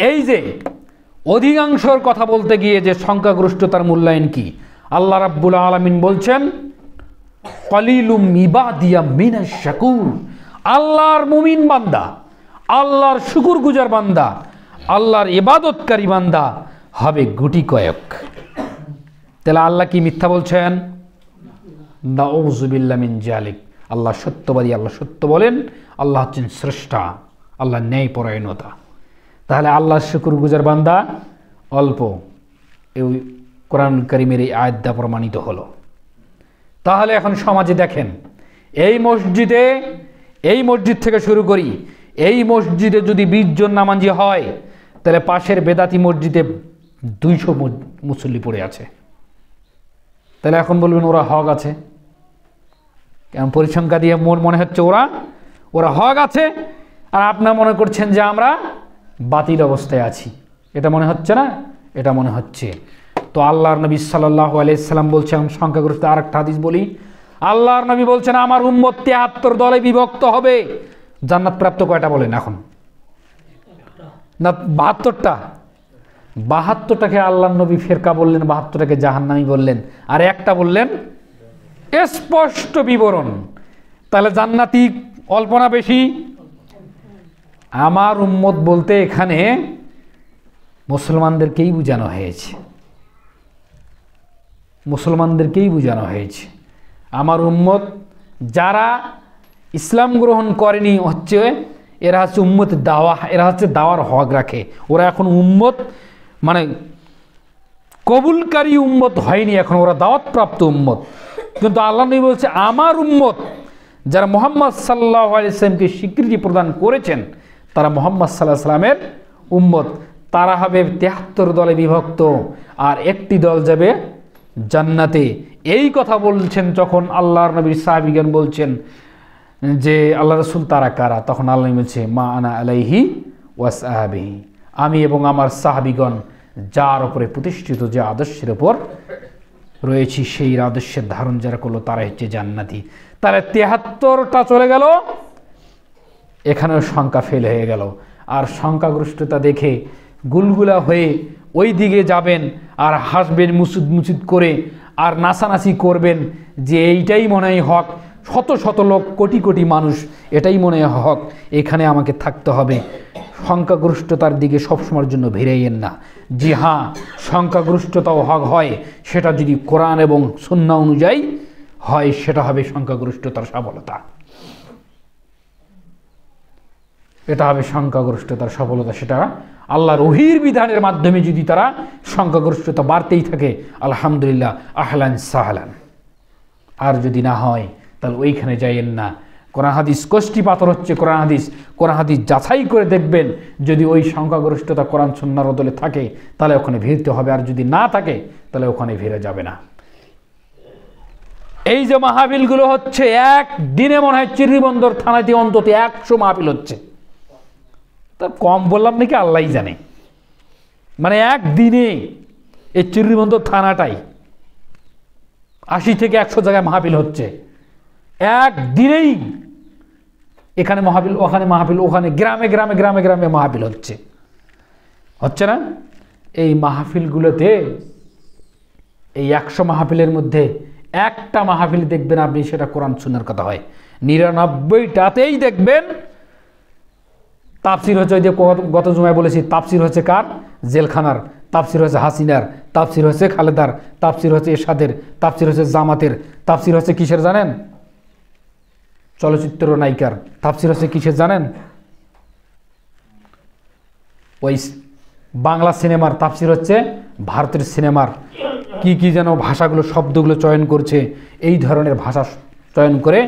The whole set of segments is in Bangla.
এই যে অধিকাংশর কথা বলতে গিয়ে যে সংখ্যাগরিষ্ঠতার মূল্যায়ন কি, আল্লাহ রাব্বুল আলামিন বলছেন কলিলুম ইবাদিয়া মিনাশ শাকুর, আল্লাহর মুমিন বান্দা, আল্লাহর শুকরগুজার বান্দা, আল্লাহর ইবাদতকারী বান্দা হবে গুটি কয়েক। তাহলে আল্লাহ কি মিথ্যা বলছেন? নাউযু বিল্লাহি মিন যালিক। আল্লাহ সত্যবাদী, আল্লাহ সত্য বলেন, আল্লাহ হচ্ছেন স্রষ্টা, আল্লাহ ন্যায়পরায়ণতা। তাহলে আল্লাহর শুকরগুজার বান্দা অল্প, এই কোরআন কারীমের এই আয়াত দ্বারা প্রমাণিত হলো। তাহলে এখন সমাজে দেখেন, এই মসজিদ থেকে শুরু করি, এই মসজিদে যদি 20 জন নামাজি হয়, তাহলে পাশের বেদাতি মসজিদে 200 মুসল্লি পড়ে আছে। তাহলে এখন বলবেন ওরা হক আছে, কেমন পরিসংখ্যা দিয়ে মনে হচ্ছে ওরা হক আছে, আর আপনারা মনে করছেন যে আমরা বাতিল অবস্থায় আছি। এটা মনে হচ্ছে না? এটা মনে হচ্ছে। তো আল্লাহর নবী সাল্লাল্লাহু আলাইহি সাল্লাম বলছেন, সংখ্যাগরিষ্ঠ আরেকটা হাদিস বলি, আল্লাহর নবী বলছেন আমার উম্মত 73 দলে বিভক্ত হবে। জান্নাত প্রাপ্ত কয়টা বলেন এখন? না 72টা। 72টাকে আল্লাহর নবী ফেরকা বললেন, 72টাকে জাহান্নামী বললেন, আর একটা বললেন স্পষ্ট বিবরণ। তাহলে জান্নাতি অল্প না বেশি? আমার উম্মত বলতে এখানে মুসলমানদেরকেই বোঝানো হয়েছে, মুসলমানদেরকেই বোঝানো হয়েছে। আমার উম্মত যারা ইসলাম গ্রহণ করেনি হচ্ছে এরা হচ্ছে উম্মত দাওয়া, এরা হচ্ছে দাওয়ার হক রাখে। ওরা এখন উম্মত মানে কবুলকারী উম্মত হয়নি, এখন ওরা দাওয়াতপ্রাপ্ত উম্মত। কিন্তু আল্লাহ নবী বলছে আমার উম্মত যারা মুহাম্মদ সাল্লাল্লাহু আলাইহি ওয়াসাল্লামকে স্বীকৃতি প্রদান করেছেন, তারা মুহাম্মদ সাল্লাল্লাহু আলাইহি ওয়াসাল্লামের উম্মত। তারা হবে 73 দলে বিভক্ত, আর একটি দল যাবে জান্নাতে। এই কথা বলছেন যখন আল্লাহর নবীর সাহাবীগণ বলছেন যে আল্লাহ রাসূল তারা কারা, তখন আল্লাহ বলছে মা আনা আলাইহি ওয়া সাহাবী, আমি এবং আমার সাহাবীগণ যার উপরে প্রতিষ্ঠিত, যে আদর্শের উপর রয়েছি, সেই আদর্শের ধারণ যারা করলো তারা হচ্ছে জান্নাতি। তাহলে 73টা চলে গেল, এখানেও সংখ্যা ফেল হয়ে গেল। আর সংখ্যাগরিষ্ঠতা দেখে গুলগুলা হয়ে ওই দিকে যাবেন আর হাসবেন মুসুদ করে, আর নাচানাচি করবেন যে এইটাই মনে হয় হক, শত শত লোক, কোটি কোটি মানুষ, এটাই মনে হয় হক, এখানে আমাকে থাকতে হবে। সংখ্যাগরিষ্ঠতার দিকে সবসময়ের জন্য ভিড়াইয়েন না। জি হ্যাঁ, সংখ্যাগরিষ্ঠতাও হক হয়, সেটা যদি কোরআন এবং সুন্নাহ অনুযায়ী হয়, সেটা হবে সংখ্যাগরিষ্ঠতার সফলতা। এটা হবে সংখ্যাগরিষ্ঠতার সফলতা। সেটা আল্লাহর ওহীর বিধানের মাধ্যমে যদি তারা সংখ্যাগরিষ্ঠতা বাড়তেই থাকে, আলহামদুলিল্লাহ, আহলান সাহলান। আর যদি না হয় তাহলে ওইখানে যাইয়েন না। কোরআন হাদিস কষ্টি পাথর হচ্ছে কোরআন হাদিস যাচাই করে দেখবেন, যদি ওই সংখ্যাগরিষ্ঠতা কোরআন সুন্নাহর বদলে থাকে তাহলে ওখানে ভিড়তে হবে, আর যদি না থাকে তাহলে ওখানে ভিড়ে যাবে না। এই যে মাহফিলগুলো হচ্ছে, একদিনে মনে হয় চিরিবন্দর থানাতে অন্তত 100 মাহফিল হচ্ছে। তা কম বললাম নাকি আল্লাহই জানে। মানে একদিনে এই চিরিবন্দর থানাটাই 80 থেকে 100 জায়গায় মাহফিল হচ্ছে একদিনেই। এখানে মাহফিল, ওখানে মাহফিল, ওখানে গ্রামে গ্রামে গ্রামে গ্রামে মাহফিল হচ্ছে না? এই মাহফিলগুলোতে এই 100 মাহফিলের মধ্যে একটা মাহফিল দেখবেন আপনি সেটা কোরআন সুন্নাহর কথা হয়, 99টাতেই দেখবেন তাফসির হচ্ছে। ওই যে গত জুমায় বলেছি, তাফসির হচ্ছে কার? জেলখানার। তাফসির হচ্ছে হাসিনার, তাফসির হচ্ছে খালেদার, তাফসির হচ্ছে এরশাদের, তাফসির হচ্ছে জামাতের, তাফসির হচ্ছে কিসের জানেন? চলচ্চিত্র নায়িকার। তাফসির হচ্ছে কিসের জানেন? ওই বাংলা সিনেমার তাফসির হচ্ছে ভারতের সিনেমার কি কি যেন ভাষাগুলো, শব্দগুলো চয়ন করছে, এই ধরনের ভাষা চয়ন করে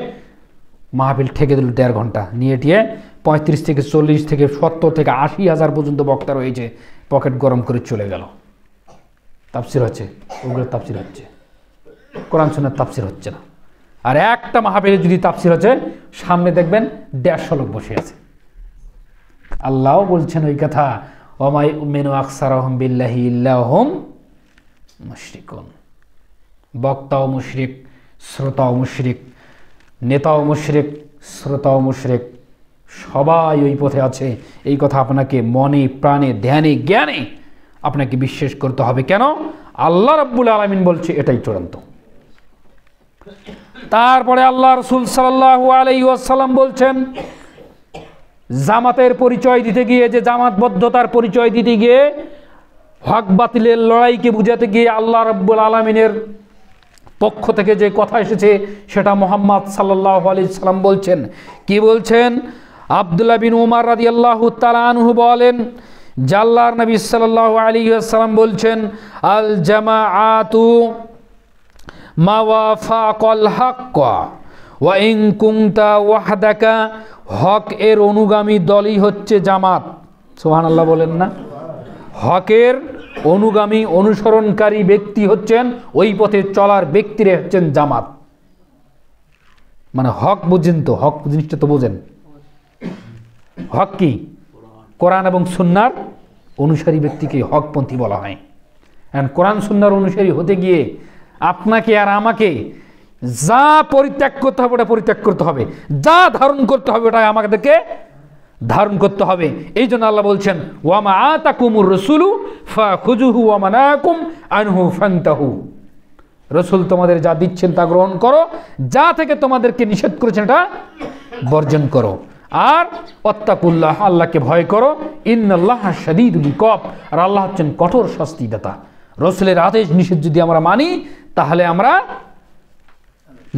মাহফিল ঠেকে দিল 1.5 ঘন্টা নিয়ে টিয়ে 35 থেকে 40 থেকে 70 থেকে 80 হাজার পর্যন্ত বক্তা রয়েছে, পকেট গরম করে চলে গেল। তাফসির হচ্ছে, ওগুলো তাফসির হচ্ছে, কোরআন সুন্নাহর তাফসির হচ্ছে না। আর একটা মাহফিলে যদি তাফসির হচ্ছে, সামনে দেখবেন 150 লোক বসে আছে। আল্লাহও বলছেন ওই কথা, ওমা ইউমিনু আকসারুহুম বিল্লাহি ইল্লা হুম মুশরিকুন। বক্তাও মুশরিক, শ্রোতাও মুশরিক, নেতাও মুশরিক, শ্রোতাও মুশরিক, সবাই ওই পথে আছে, এই কথা আপনাকে মনে প্রাণে ধ্যানে জ্ঞানে আপনাকে বিশ্বাস করতে হবে। কেন? আল্লাহ রাব্বুল আলামিন বলছে এটাই চূড়ান্ত। তারপরে আল্লাহ রাসূল সাল্লাল্লাহু আলাইহি ওয়াসাল্লাম বলছেন, জামাতের পরিচয় দিতে গিয়ে, যে জামাতবদ্ধতার পরিচয় দিতে গিয়ে, হক বাতিলের লড়াইকে বুঝাতে গিয়ে আল্লাহ রাব্বুল আলামিনের পক্ষ থেকে যে কথা এসেছে সেটা মুহাম্মদ সাল্লাল্লাহু আলাইহি সাল্লাম বলছেন। কি বলছেন? আব্দুল্লাহ বিন উমর রাদিয়াল্লাহু তাআলা আনহু বলেন, আল্লাহর নবী সাল্লাল্লাহু আলাইহি ওয়াসাল্লাম বলছেন, আল জামাআতু মাওয়াফাকাল হক ওয়া ইন কুনতা ওয়াহদাকা, হক এর অনুগামী দলই হচ্ছে জামাত। সুবহানাল্লাহ বলেন না? হকের অনুগামী অনুসরণকারী ব্যক্তি হচ্ছেন, ওই পথে চলার ব্যক্তিরা হচ্ছেন জামাত। মানে হক বুঝেন তো? হক জিনিসটা তো বোঝেন। হক কি? কোরআন এবং সুন্নাহর অনুসারী ব্যক্তিকে হকপন্থী বলা হয়। এন্ড কোরআন সুন্নাহর অনুসারী হতে গিয়ে আপনাকে আর আমাকে যা পরিত্যাগ করতে হবে ওটা পরিত্যাগ করতে হবে, যা ধারণ করতে হবে ওটা আমাদেরকে ধারণ করতে হবে। এই জন্য আল্লাহ বলছেন, ওয়া মা আতাকুমুর রাসূলু ফাখুযুহু ওয়া মা নাহাকুম আনহু ফান্তাহু। রাসূল তোমাদের যা দিচ্ছেন তা গ্রহণ করো, যা থেকে তোমাদেরকে নিষেধ করেছেন এটা বর্জন করো। আর ওয়াত্তাকুল্লাহ, আল্লাহকে ভয় করো, ইন্নাল্লাহা শাদীদুল ইকাব, আর আল্লাহ হচ্ছেন কঠোর শাস্তিদাতা। রাসূলের আদেশ নিষেধ যদি আমরা মানি তাহলে আমরা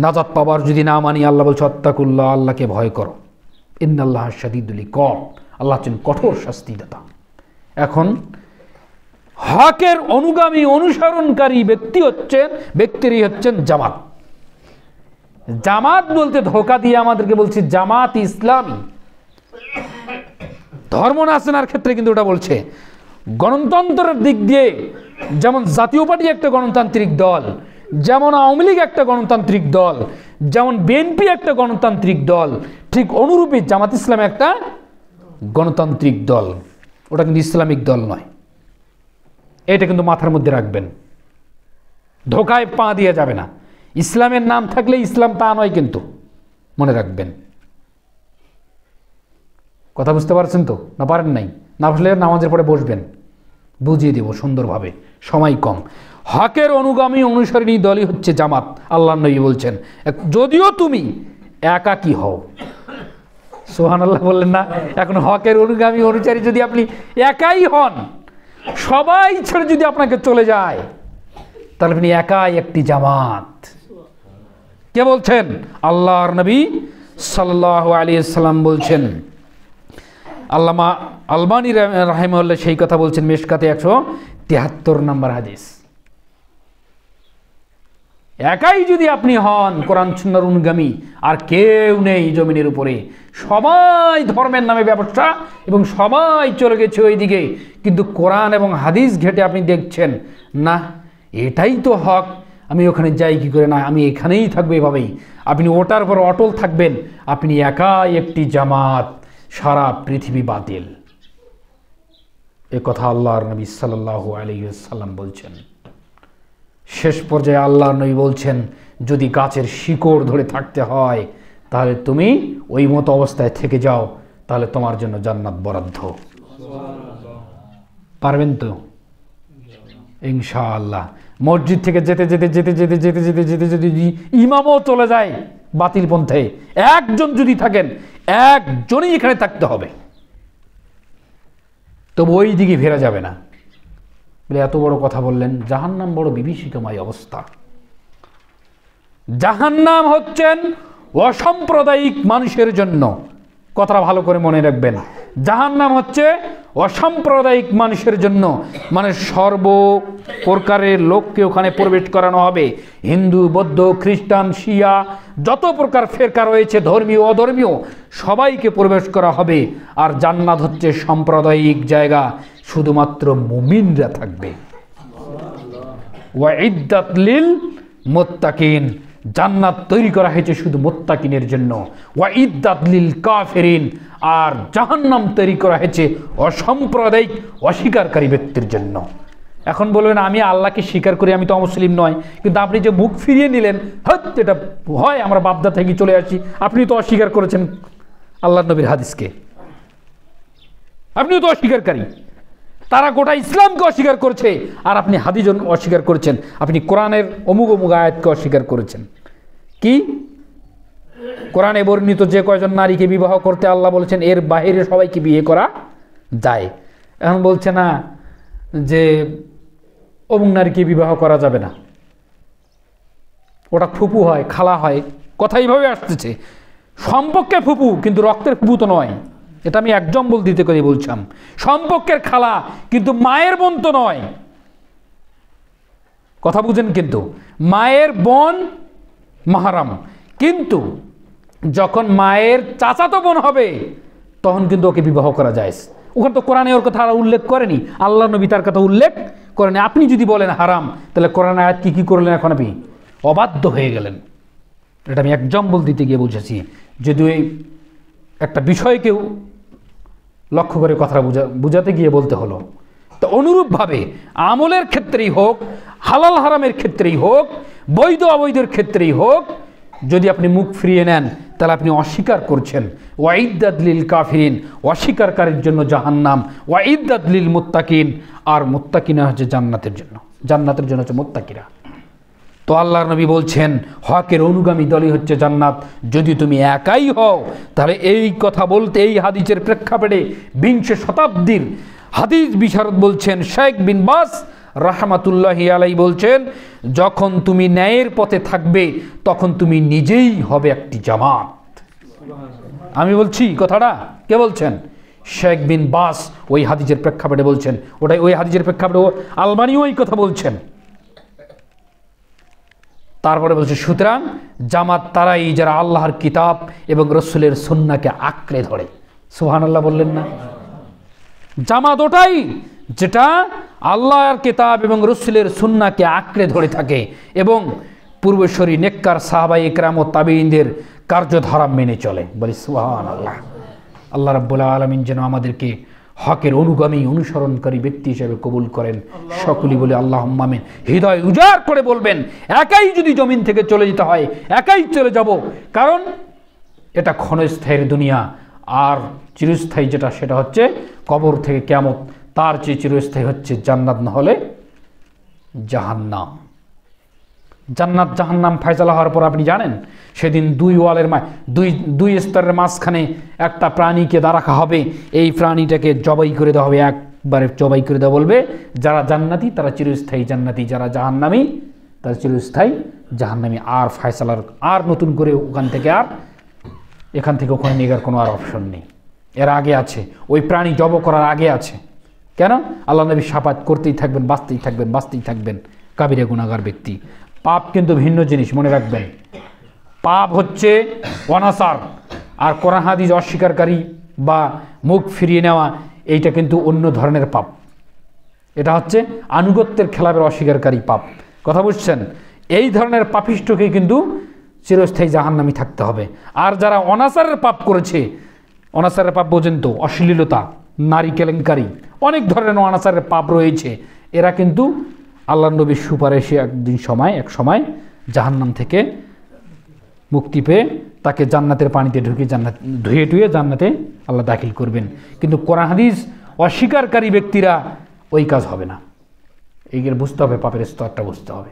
নাজাত পাবার, যদি না মানি আল্লাহ বলছে ওয়াত্তাকুল্লাহ, আল্লাহকে ভয় করো, ইন্নাল্লাহা শাদীদুল ইকাব, আল্লাহ হচ্ছেন কঠোর শাস্তিদাতা। এখন হকের অনুগামী অনুসরণকারী ব্যক্তিরই হচ্ছেন জামাত। জামাত বলতে ধোকা দিয়ে আমাদেরকে বলছে জামাত ইসলামী। ধর্ম নাচনার ক্ষেত্রে কিন্তু ওটা বলছে। গণতন্ত্রের দিক দিয়ে যেমন জাতীয় পার্টি একটা গণতান্ত্রিক দল, যেমন আওয়ামী লীগ একটা গণতান্ত্রিক দল, যেমন বিএনপি একটা গণতান্ত্রিক দল, ঠিক অনুরূপী জামাত ইসলাম একটা গণতান্ত্রিক দল। ওটা কিন্তু ইসলামিক দল নয়, এটা কিন্তু মাথার মধ্যে রাখবেন। ধোকায় পা দিয়ে যাবে না। ইসলামের নাম থাকলে ইসলাম তা নয়, কিন্তু মনে রাখবেন। কথা বুঝতে পারছেন তো? না পারেন নাই? না বুঝলে নামাজের পরে বসবেন, বুঝিয়ে দেব সুন্দরভাবে, সময় কম। হকের অনুগামী অনুসরণী দলই হচ্ছে জামাত। আল্লাহর নবী বলছেন, যদিও তুমি একাকী হও। সুবহানাল্লাহ বললেন না? এখন হকের অনুগামী অনুসারী যদি আপনি একাই হন, সবাই ছেড়ে যদি আপনাকে চলে যায়, তাহলে আপনি একাই একটি জামাত। কে বলছেন? আল্লাহর নবী সাল্লাল্লাহু আলাইহি সাল্লাম বলছেন। আল্লামা আলবানী রাহিমাহুল্লাহ সেই কথা বলছেন মিশকাতে 173 নম্বর হাদিস। একাই যদি আপনি হন কোরআন সুন্নাহর অনুগামী, আর কেউ নেই জমিনের উপরে, সবাই ধর্মের নামে ব্যবসা এবং সবাই চলে গেছে ওই দিকে, কিন্তু কোরআন এবং হাদিস ঘেটে আপনি দেখছেন না এটাই তো হক, আমি ওখানে যাই কি করে, না আমি এখানেই থাকবো, এভাবেই আপনি ওটার উপর অটল থাকবেন, আপনি একাই একটি জামাত, সারা পৃথিবী বাতিল। এ কথা আল্লাহর নবী সাল্লাল্লাহু আলাইহি ওয়াসাল্লাম বলছেন। শেষ পর্যায়ে আল্লাহর নবী বলছেন, যদি গাছের শিকড় ধরে থাকতে হয় তাহলে তুমি ওই মতো অবস্থায় থেকে যাও, তাহলে তোমার জন্য জান্নাত বরাদ্দ। পারবেন তো? ইনশাআল্লাহ। মসজিদ থেকে যেতে যেতে যেতে যেতে যেতে যেতে যেতে যদি ইমামও চলে যায় বাতিল পন্থায়, একজন যদি থাকেন, একজনই এখানে থাকতে হবে, তবু ওই দিকে ফেরা যাবে না। বলে এত বড় কথা বললেন? জাহান্নাম বড় বিভীষিকাময় অবস্থা। জাহান্নাম হচ্ছেন অসাম্প্রদায়িক মানুষের জন্য। কথাটা ভালো করে মনে রাখবেন। জাহান্নাম হচ্ছে অসাম্প্রদায়িক মানুষের জন্য, মানে সর্ব প্রকারের লোককে ওখানে প্রবেশ করানো হবে। হিন্দু, বৌদ্ধ, খ্রিস্টান, শিয়া, যত প্রকার ফেরকা রয়েছে, ধর্মীয় অধর্মীয়, সবাইকে প্রবেশ করা হবে। আর জান্নাত হচ্ছে সাম্প্রদায়িক জায়গা, শুধুমাত্র মুমিনরা থাকবে। ওয়াইদ্দাত লিল মুত্তাকিন, জান্নাত তৈরি করা হয়েছে শুধু মুত্তাকিনের জন্য। ওয়াইদ্দাত লিল কাফিরিন, আর জাহান্নাম তৈরি করা হয়েছে অসাম্প্রদায়িক অস্বীকারী ব্যক্তির জন্য। এখন বলবেন আমি আল্লাহকে স্বীকার করি, আমি তো অমুসলিম নয়, কিন্তু আপনি যে মুখ ফিরিয়ে নিলেন, হয়তো এটা হয় আমরা বাপদা থেকে চলে আসি, আপনি তো অস্বীকার করেছেন, আল্লাহর নবীর হাদিসকে? আপনিও তো অস্বীকারী। তারা গোটা ইসলামকে অস্বীকার করছে, আর আপনি হাদিস অস্বীকার করেছেন, আপনি কোরআনের অমুক অমুক আয়াতকে অস্বীকার করেছেন। কি কোরআনে বর্ণিত যে কয়জন নারীকে বিবাহ করতে আল্লাহ বলেছেন এর বাইরে সবাইকে বিয়ে করা যায়। এখন বলছে না যে অমুক নারীকে বিবাহ করা যাবে না, ওটা ফুপু হয়, খালা হয়, কথা এইভাবে আসতেছে। সম্পর্কে ফুপু, কিন্তু রক্তের ফুপু তো নয়। এটা আমি এক্সাম্পল দিতে করে বলছিলাম। সম্পর্কের খালা, কিন্তু মায়ের বোন তো নয়। কথা বুঝেন? কিন্তু মায়ের বোন মাহারাম, কিন্তু যখন মায়ের চাচাতো বোন হবে তখন কিন্তু ওকে বিবাহ করা যায়। ওখানে তো কোরআনে ওর কথা উল্লেখ করেনি, আল্লাহ নবী তার কথা উল্লেখ করেনি। আপনি যদি বলেন হারাম, তাহলে কোরআন আয়াত কি করলেন? এখন আপনি অবাধ্য হয়ে গেলেন। এটা আমি এক্সাম্পল দিতে গিয়ে বুঝেছি, যদি ওই একটা বিষয়কেও লক্ষ্য করে কথা বুঝাতে গিয়ে বলতে হলো। তো অনুরূপভাবে আমলের ক্ষেত্রেই হোক, হালাল হারামের ক্ষেত্রেই হোক, বৈধ অবৈধের ক্ষেত্রেই হোক, যদি আপনি মুখ ফিরিয়ে নেন তাহলে আপনি অস্বীকার করছেন। ওয়াইদ্দাত লিল কাফিরিন, অস্বীকারীর জন্য জাহান্নাম। ওয়াইদ্দাত লিল মুত্তাকিন, আর মুত্তাকিনা হচ্ছে জান্নাতের জন্য, জান্নাতের জন্য হচ্ছে মুত্তাকিরা। তো আল্লাহর নবী বলছেন হকের অনুগামী দলই হচ্ছে জান্নাত। যদি তুমি একাই হও, তাহলে এই কথা বলতে, এই হাদিসের প্রেক্ষাপটে 20 শতাব্দীর হাদিস বিশারদ বলছেন শেখ বিন বাস রাহমাতুল্লাহি আলাইহি বলছেন, যখন তুমি ন্যায়ের পথে থাকবে তখন তুমি নিজেই হবে একটি জামাত। আমি বলছি কথাটা, কে বলছেন? শেখ বিন বাস ওই হাদিসের প্রেক্ষাপটে বলছেন। ওটাই ওই হাদিসের প্রেক্ষাপটে আলবানিও ওই কথা বলছেন। তারপরে বলছে সুতরাং জামাত তারাই যারা আল্লাহর কিতাব এবং রসুলের সুন্নাহকে আঁকড়ে ধরে। সুবহানাল্লাহ বললেন না? জামাত ওটাই যেটা আল্লাহর কিতাব এবং রসুলের সুন্নাহকে আঁকড়ে ধরে থাকে এবং পূর্বসরী নেককার সাহাবায়ে ইকরাম ও তাবেঈনদের কার্যধারা মেনে চলে। বলি সুবহানাল্লাহ। আল্লাহ রাব্বুল আলামিন যেন আমাদেরকে হকের অনুগামী, অনুসরণকারী ব্যক্তি হিসেবে কবুল করেন। সকলেই বলে আল্লাহুম্মা আমিন। হৃদয় উজাড় করে বলবেন, একাই যদি জমিন থেকে চলে যেতে হয় একাই চলে যাব, কারণ এটা ক্ষণস্থায়ী দুনিয়া, আর চিরস্থায়ী যেটা সেটা হচ্ছে কবর থেকে কিয়ামত। তার চেয়ে চিরস্থায়ী হচ্ছে জান্নাত, না হলে জাহান্নাম। জান্নাত জাহান্নাম ফয়সালা হওয়ার পর আপনি জানেন সেদিন দুই স্তরের মাঝখানে একটা প্রাণীকে রাখা হবে। এই প্রাণীটাকে জবাই করে দেওয়া হবে, একবারে জবাই করে দেওয়া, বলবে যারা জান্নাতি তারা চিরস্থায়ী জান্নাতি, যারা জাহান্নামী তারা চিরস্থায়ী জাহান্নামী। আর ফয়সালার আর নতুন করে এখান থেকে ওখানে নেওয়ার কোনো আর অপশন নেই। এর আগে আছে, ওই প্রাণী জব করার আগে আছে। কেন? আল্লাহ নবী শাফাত করতেই থাকবেন, বাঁচতেই থাকবেন কাবিরা গুনাহগার ব্যক্তি। পাপ কিন্তু ভিন্ন জিনিস, মনে রাখবেন। পাপ হচ্ছে অনাচার, আর কোরআন হাদিস অস্বীকারী বা মুখ ফিরিয়ে নেওয়া, এইটা কিন্তু অন্য ধরনের পাপ। এটা হচ্ছে আনুগত্যের খেলাপের অস্বীকারী পাপ। কথা বুঝছেন? এই ধরনের পাপিষ্ঠকে কিন্তু চিরস্থায়ী জাহান্নামী থাকতে হবে। আর যারা অনাচারের পাপ করেছে, অনাচারের পাপ বোঝেন তো, অশ্লীলতা, নারী কেলেঙ্কারি, অনেক ধরনের অনাচারের পাপ রয়েছে, এরা কিন্তু আল্লাহ নবীর সুপারিশে এক সময় জাহান্নাম থেকে মুক্তি পেয়ে তাকে জান্নাতের পানিতে ধুয়ে টুয়ে জান্নাতে আল্লাহ দাখিল করবেন। কিন্তু কোরআন হাদিস অস্বীকারী ব্যক্তিরা ওই কাজ হবে না। এইগুলো বুঝতে হবে, পাপের স্তরটা বুঝতে হবে।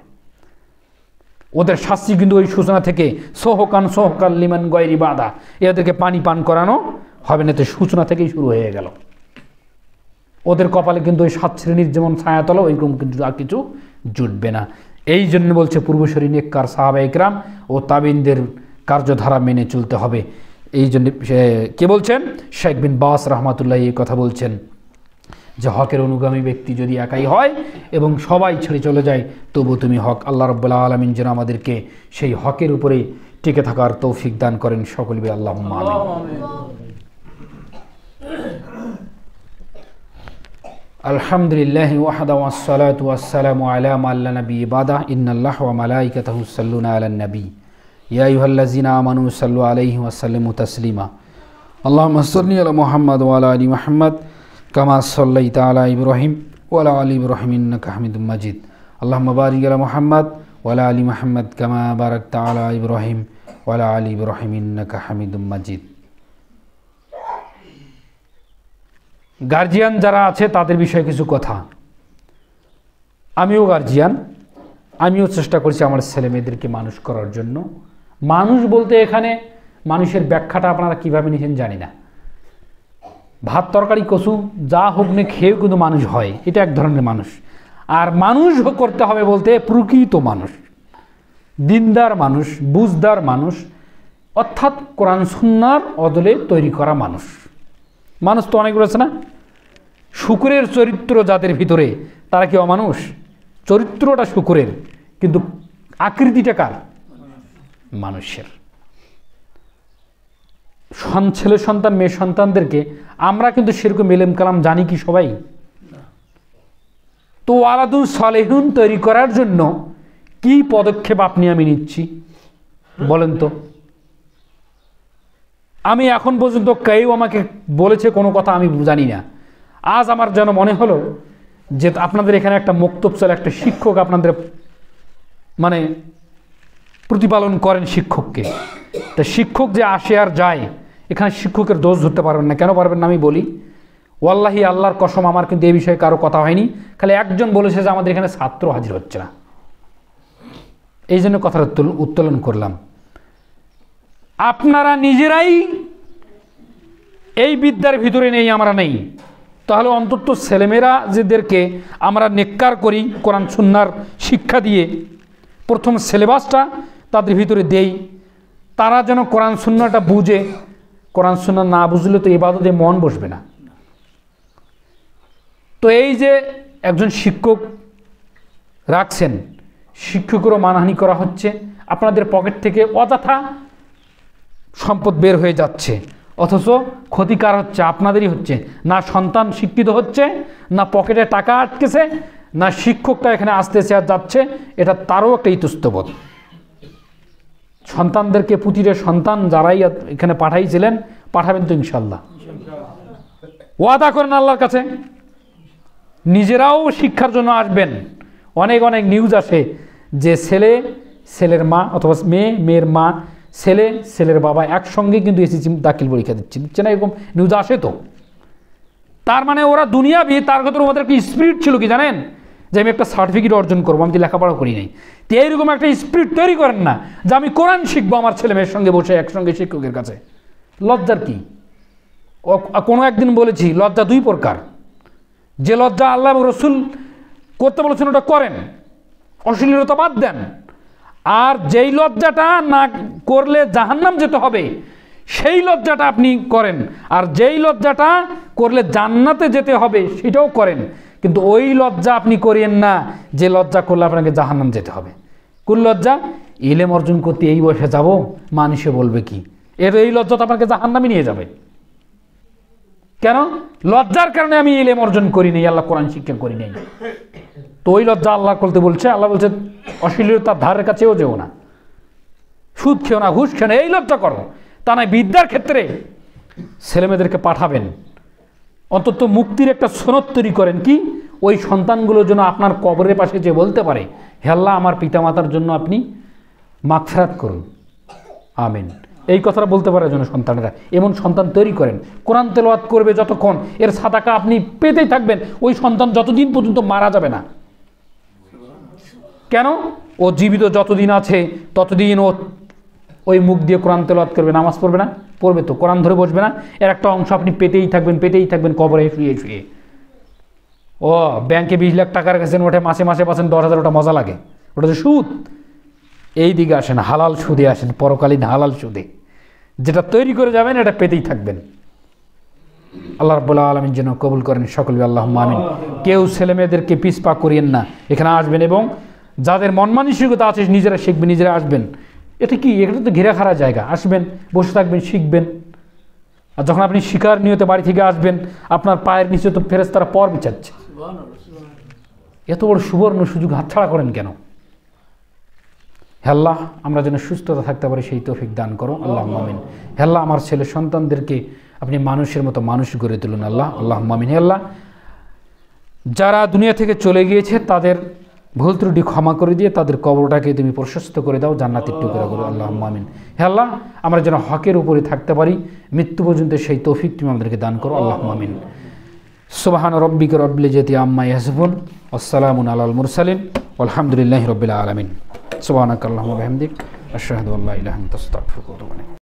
ওদের শাস্তি কিন্তু ওই সূচনা থেকে সোহকান লিমান গয়রি বাদা, এদেরকে পানি পান করানো হবে না, তো সূচনা থেকেই শুরু হয়ে গেল। ওদের কপালে কিন্তু ওই 7 শ্রেণীর যেমন ছায়াতলা, ওইরকম কিন্তু আর কিছু জুটবে না। এই জন্য বলছে পূর্বসরী নেককার সাহাবায়ে ইকরাম ও তাবেঈনদের কার্যধারা মেনে চলতে হবে। এই জন্য কে বলছেন? শেখ বিন বাস রাহমাতুল্লাহি এই কথা বলছেন যে হকের অনুগামী ব্যক্তি যদি একাই হয় এবং সবাই ছেড়ে চলে যায়, তবু তুমি হক। আল্লাহ রাব্বুল আলামিন যেন আমাদেরকে সেই হকের উপরে টিকে থাকার তৌফিক দান করেন। সকলে বলি আল্লাহুম্মা আমিন। আলহামদুলিল্লাহি ওয়াহদা ওয়াসসালাতু ওয়াসসালামু আলা মান লা নাবিয়্যা বাদা ইন্নাল্লাহা ওয়া মালাইকাতাহু ইউসাল্লুনা আলান নবী ইয়া আইয়ুহাল্লাযীনা আমানু সাল্লু আলাইহি ওয়া সাল্লিমু তাসলিমা আল্লাহুম্মা সাল্লি আলা মুহাম্মাদ ওয়া আলা আলি মুহাম্মাদ কামা সাল্লাইতা আলা ইব্রাহিম ওয়া আলা আলি ইব্রাহিম ইন্নাকা হামিদুম মাজিদ আল্লাহুম্মা বারিক আলা মুহাম্মাদ ওয়া আলা আলি মুহাম্মাদ কামা বারাকতা আলা ইব্রাহিম ওয়া আলা আলি ইব্রাহিম ইন্নাকা হামিদুম মাজিদ। গার্জিয়ান যারা আছে তাদের বিষয়ে কিছু কথা। আমিও গার্জিয়ান, আমিও চেষ্টা করছি আমার ছেলে মেয়েদেরকে মানুষ করার জন্য। মানুষ বলতে এখানে মানুষের ব্যাখ্যাটা আপনারা কীভাবে নিয়েছেন জানি না। ভাত তরকারি কচু যা হোক না খেয়েও কিন্তু মানুষ হয়, এটা এক ধরনের মানুষ। আর মানুষ করতে হবে বলতে প্রকৃত মানুষ, দিনদার মানুষ, বুঝদার মানুষ, অর্থাৎ কোরআন সুন্নাহর অদলে তৈরি করা মানুষ। মানুষ তো অনেক রয়েছে না, শুকুরের চরিত্র যাদের ভিতরে তারা কি অমানুষ? চরিত্রটা শুকুরের, কিন্তু আকৃতিটা কার? মানুষের। ছেলে সন্তান মেয়ে সন্তানদেরকে আমরা কিন্তু সেরকম এলেম কালাম জানি কি সবাই? তো ওয়ালাদুল সালেহুন তৈরি করার জন্য কি পদক্ষেপ আপনি আমি নিচ্ছি বলেন তো? আমি এখন পর্যন্ত কেউ আমাকে বলেছে কোনো কথা আমি জানি না। আজ আমার যেন মনে হলো যে আপনাদের এখানে একটা মক্তব চলে, একটা শিক্ষক আপনাদের মানে প্রতিপালন করেন শিক্ষককে। তা শিক্ষক যে আসে আর যায়, এখানে শিক্ষকের দোষ ধরতে পারবেন না। কেন পারবেন না আমি বলি। ওয়াল্লাহি আল্লাহর কসম, আমার কিন্তু এই বিষয়ে কারো কথা হয়নি, খালি একজন বলেছে যে আমাদের এখানে ছাত্র হাজির হচ্ছে না, এই জন্য কথাটা উত্তোলন করলাম। আপনারা নিজেরাই এই বিদ্যার ভিতরে নেই, আমরা নেই, তাহলে অন্তত ছেলেমেয়েরা যেদেরকে আমরা নেককার করি কোরআন সুন্নাহর শিক্ষা দিয়ে প্রথম সিলেবাসটা তাদের ভিতরে দেই, তারা যেন কোরআন সুন্নাহটা বুঝে। কোরআন সুন্নাহ না বুঝলে তো ইবাদতে মন বসবে না। তো এই যে একজন শিক্ষক রাখছেন, শিক্ষকেরও মানহানি করা হচ্ছে, আপনাদের পকেট থেকে অযথা সম্পদ বের হয়ে যাচ্ছে, অথচ ক্ষতিকার হচ্ছে আপনাদেরই হচ্ছে। না সন্তান শিক্ষিত হচ্ছে, না পকেটে টাকা আটকেছে, না শিক্ষকটা এখানে আসতেছে আর যাচ্ছে, এটা তারও একটা ইতস্তবোধ। সন্তানদেরকে প্রতিটা সন্তান যারাই এখানে পাঠাইছিলেন পাঠাবেন তো ইনশাল্লাহ, ওয়াদা করেন আল্লাহর কাছে। নিজেরাও শিক্ষার জন্য আসবেন। অনেক অনেক নিউজ আসে যে ছেলের মা অথবা মেয়ের মা, ছেলের বাবা একসঙ্গে কিন্তু এসএসসি দাখিল পরীক্ষা দিচ্ছে না, এরকম নিউজ আসে। তো তার মানে ওরা দুনিয়াবি, তার ভেতরে ওদের একটা স্পিরিট ছিল কি জানেন, যে আমি একটা সার্টিফিকেট অর্জন করবো, আমি তো লেখাপড়া করি নাই। তো এইরকম একটা স্পিরিট তৈরি করেন না যে আমি কোরআন শিখবো আমার ছেলে মেয়ের সঙ্গে বসে একসঙ্গে শিক্ষকের কাছে। লজ্জার কি? কোনো একদিন বলেছি লজ্জা দুই প্রকার। যে লজ্জা আল্লাহ এবং রসুল করতে বলেছেন ওটা করেন, অশ্লীলতা বাদ দেন। আর যেই লজ্জাটা না করলে জাহান্নাম যেতে হবে সেই লজ্জাটা আপনি করেন, আর যেই লজ্জাটা করলে জান্নাতে যেতে হবে সেটাও করেন। কিন্তু ওই লজ্জা আপনি করিয়েন না যে লজ্জা করলে আপনাকে জাহান্নাম যেতে হবে। কোন লজ্জা? ইলম অর্জন করতে এই বয়সে যাব, মানুষে বলবে কি, এই লজ্জা তো আপনাকে জাহান্নামে নিয়ে যাবে। কেন? লজ্জার কারণে আমি ইলম অর্জন করি নাই, আল্লাহ কোরআন শিক্ষা করি নাই। তো ওই লজ্জা আল্লাহ করতে বলছে। আল্লাহ বলছে অশ্লীলতার ধারের কাছেও যেও না, সুদ খেও না, ঘুষ খেও না, এই লজ্জা করো। তা নয় বিদ্যার ক্ষেত্রে ছেলেমেয়েদেরকে পাঠাবেন, অন্তত মুক্তির একটা সনদ তৈরি করেন। কি? ওই সন্তানগুলো যেন আপনার কবরের পাশে যে বলতে পারে, হে আল্লাহ আমার পিতামাতার জন্য আপনি মাগফিরাত করুন, আমিন। এই কথাটা বলতে পারে যেন সন্তানরা। এমন সন্তান তৈরি করেন, কোরআন তেলাওয়াত করবে যতক্ষণ, এর সাদাকা আপনি পেতেই থাকবেন। ওই সন্তান যতদিন পর্যন্ত মারা যাবে না। কেন? ও জীবিত যতদিন আছে ততদিন ও ওই মুখ দিয়ে কোরআন তেলাওয়াত করবে, নামাজ পড়বে না? পড়বে তো, কোরআন ধরে বসবে না? এর একটা অংশ আপনি পেতেই থাকবেন কবরে শুয়ে শুয়ে। ও ব্যাংকে 20 লাখ টাকা রেখেছেন, ওঠে মাসে মাসে পাচ্ছেন 10,000, ওটা মজা লাগে, ওটা যে সুদ। এই দিকে আসেন, হালাল সুদে আসেন, পরকালীন হালাল সুদে যেটা তৈরি করে যাবেন এটা পেতেই থাকবেন। আল্লাহ রাব্বুল আলামিন যেন কবুল করেন সকলে, আল্লাহুম্মা আমিন। কেউ ছেলে মেয়েদেরকে পিছপা করিয়েন না, এখানে আসবেন এবং যাদের মন মানসিকতা আছে নিজেরা শিখবেন, নিজেরা আসবেন। এটা কি? এটা তো ঘেরা খারা জায়গা, আসবেন, বসে থাকবেন, শিখবেন। আর যখন আপনি শিকার নিয়তে বাড়ি থেকে আসবেন, আপনার পায়ের নিচে তো ফেরেশতারা পর বিছাচ্ছে। এত বড় সুবর্ণ সুযোগ হাতছাড়া করেন কেন? হে আল্লাহ আমরা যেন সুস্থতা থাকতে পারি সেই তৌফিক দান করো, আল্লাহুম্মা আমিন। হে আল্লাহ আমার ছেলে সন্তানদেরকে আপনি মানুষের মতো মানুষ গড়ে তুলুন, আল্লাহ, আল্লাহুম্মা আমিন। হে আল্লাহ যারা দুনিয়া থেকে চলে গিয়েছে তাদের ভুল ত্রুটি ক্ষমা করে দিয়ে তাদের কবরটাকে তুমি প্রশস্ত করে দাও, জান্নাতের টুকরা করো, আল্লাহুম্মা আমিন। হে আল্লাহ আমরা যেন হকের উপরে থাকতে পারি মৃত্যু পর্যন্ত সেই তৌফিক তুমি আমাদেরকে দান করো, আল্লাহুম্মা আমিন। সুবহান রব্বিকা রব্বিল ইজ্জাতি আম্মা ইয়াসিফুন ওয়াসসালামুন আলাল মুরসালিন ওয়ালহামদুলিল্লাহি রব্বিল আলামিন সুবহানাকাল্লাহুম্মা ওয়া বিহামদিক আশহাদু আল্লা ইলাহা ইল্লা আনতা আস্তাগফিরুকা ওয়া আতুবু ইলাইক।